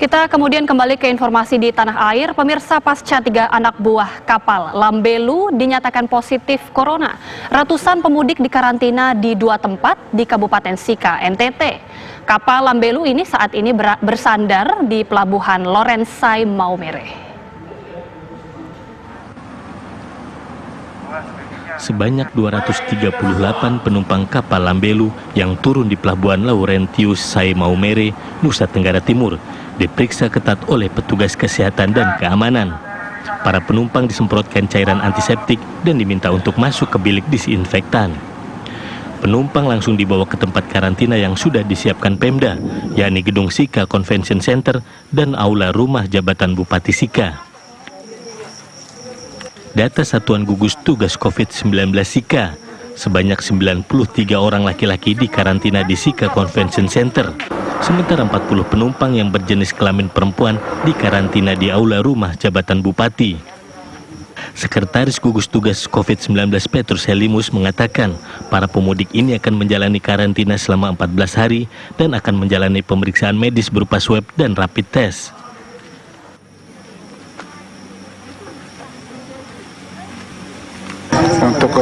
Kita kemudian kembali ke informasi di tanah air. Pemirsa, pasca 3 anak buah kapal Lambelu dinyatakan positif corona. Ratusan pemudik dikarantina di 2 tempat di Kabupaten Sika, NTT. Kapal Lambelu ini saat ini bersandar di Pelabuhan Lorensai Maumere. Sebanyak 238 penumpang kapal Lambelu yang turun di Pelabuhan Laurentius Sai Maumere, Nusa Tenggara Timur, diperiksa ketat oleh petugas kesehatan dan keamanan. Para penumpang disemprotkan cairan antiseptik dan diminta untuk masuk ke bilik disinfektan. Penumpang langsung dibawa ke tempat karantina yang sudah disiapkan Pemda, yakni Gedung Sika Convention Center dan Aula Rumah Jabatan Bupati Sika. Data Satuan Gugus Tugas COVID-19 Sika, sebanyak 93 orang laki-laki dikarantina di Sika Convention Center. Sementara 40 penumpang yang berjenis kelamin perempuan dikarantina di Aula Rumah Jabatan Bupati. Sekretaris Gugus Tugas COVID-19 Petrus Helimus mengatakan para pemudik ini akan menjalani karantina selama 14 hari dan akan menjalani pemeriksaan medis berupa swab dan rapid test. Untuk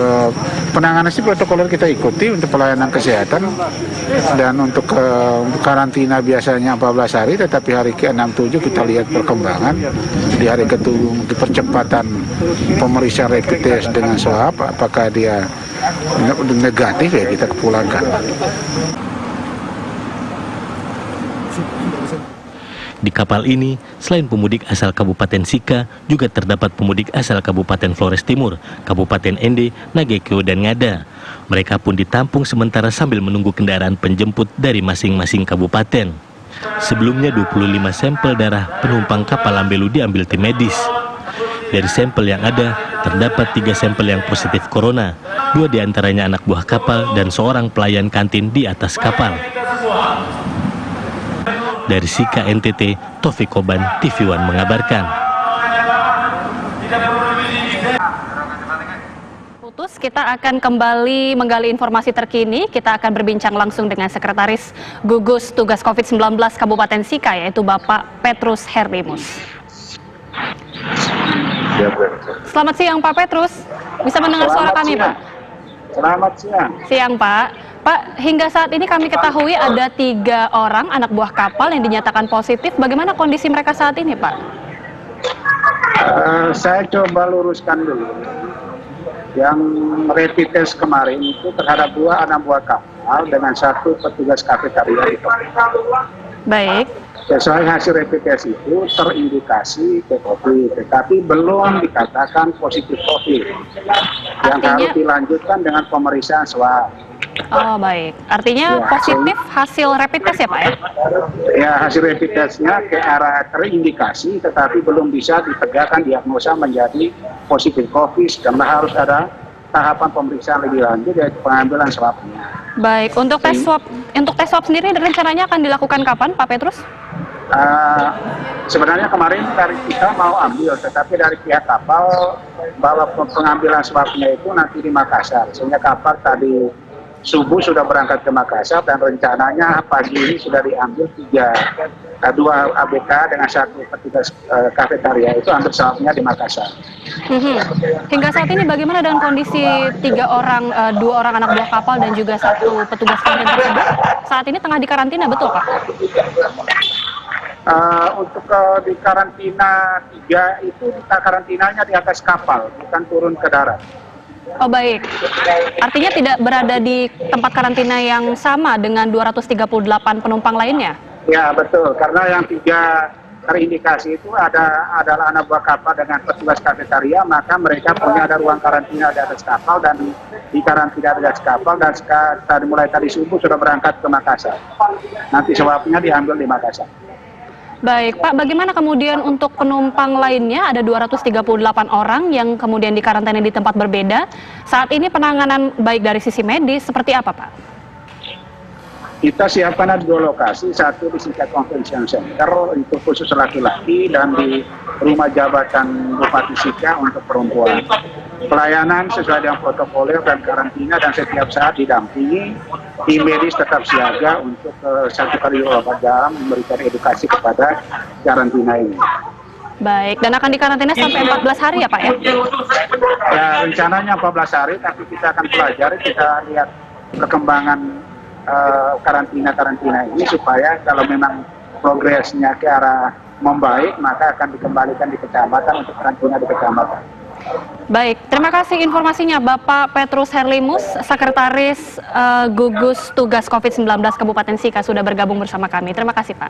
penanganan sih protokoler kita ikuti untuk pelayanan kesehatan, dan untuk karantina biasanya 14 hari, tetapi hari ke-67 kita lihat perkembangan. Di hari ke-7 percepatan pemeriksaan rapid test dengan swab, apakah dia negatif ya kita pulangkan. Di kapal ini, selain pemudik asal Kabupaten Sika, juga terdapat pemudik asal Kabupaten Flores Timur, Kabupaten Ende, Nagekeo, dan Ngada. Mereka pun ditampung sementara sambil menunggu kendaraan penjemput dari masing-masing kabupaten. Sebelumnya 25 sampel darah penumpang kapal Lambelu diambil tim medis. Dari sampel yang ada, terdapat 3 sampel yang positif corona, 2 diantaranya anak buah kapal dan seorang pelayan kantin di atas kapal. Dari Sika NTT, Taufik Koban, TV One mengabarkan. Kita akan kembali menggali informasi terkini. Kita akan berbincang langsung dengan Sekretaris Gugus Tugas COVID-19 Kabupaten Sika, yaitu Bapak Petrus Helimus. Selamat siang Pak Petrus. Bisa mendengar suara kami, Pak? Selamat siang. Siang, Pak. Pak, hingga saat ini kami ketahui ada 3 orang anak buah kapal yang dinyatakan positif. Bagaimana kondisi mereka saat ini, Pak? Saya coba luruskan dulu. Yang rapid test kemarin itu terhadap 2 anak buah kapal dengan 1 petugas kafetaria di kapal. Baik. Sesuai hasil rapid test itu terindikasi ke COVID, tetapi belum dikatakan positif COVID. Yang harus dilanjutkan dengan pemeriksaan swab. Oh baik, artinya ya, positif hasil rapid test ya Pak ya? Ya, hasil rapid testnya ke arah terindikasi, tetapi belum bisa ditegakkan diagnosa menjadi positif COVID, karena harus ada tahapan pemeriksaan lebih lanjut, yaitu pengambilan swabnya. Baik, untuk tes swab sendiri rencananya akan dilakukan kapan Pak Petrus? Sebenarnya kemarin dari kita mau ambil, tetapi dari pihak kapal bahwa pengambilan swabnya itu nanti di Makassar, sehingga kapal tadi subuh sudah berangkat ke Makassar dan rencananya pagi ini sudah diambil 2 ABK dengan 1 petugas kafetaria itu ambil swabnya di Makassar. Hingga saat ini bagaimana dengan kondisi 2 orang anak buah kapal dan juga 1 petugas kantin tersebut? Saat ini tengah dikarantina, betul Pak? Untuk di karantina 3 itu karantinanya di atas kapal, bukan turun ke darat. Oh baik, artinya tidak berada di tempat karantina yang sama dengan 238 penumpang lainnya? Ya betul, karena yang 3 terindikasi itu adalah anak buah kapal dengan petugas kafetaria, maka mereka punya ada ruang karantina di atas kapal dan di karantina di atas kapal, dan mulai tadi subuh sudah berangkat ke Makassar. Nanti swabnya diambil di Makassar. Baik, Pak, bagaimana kemudian untuk penumpang lainnya? Ada 238 orang yang kemudian dikarantina di tempat berbeda. Saat ini penanganan baik dari sisi medis seperti apa, Pak? Kita siapkan ada 2 lokasi, satu di Sika Convention Center itu khusus laki-laki, dan di rumah jabatan Bupati Sika untuk perempuan. Pelayanan sesuai dengan protokoler dan karantina dan setiap saat didampingi, tim medis tetap siaga untuk 1 kali 24 jam memberikan edukasi kepada karantina ini. Baik, dan akan dikarantina sampai 14 hari ya Pak ya? Ya, rencananya 14 hari, tapi kita akan pelajari, kita lihat perkembangan karantina ini supaya kalau memang progresnya ke arah membaik, maka akan dikembalikan di kecamatan untuk karantina di kecamatan. Baik, terima kasih informasinya Bapak Petrus Herlimus, Sekretaris Gugus Tugas COVID-19 Kabupaten Sika sudah bergabung bersama kami. Terima kasih Pak.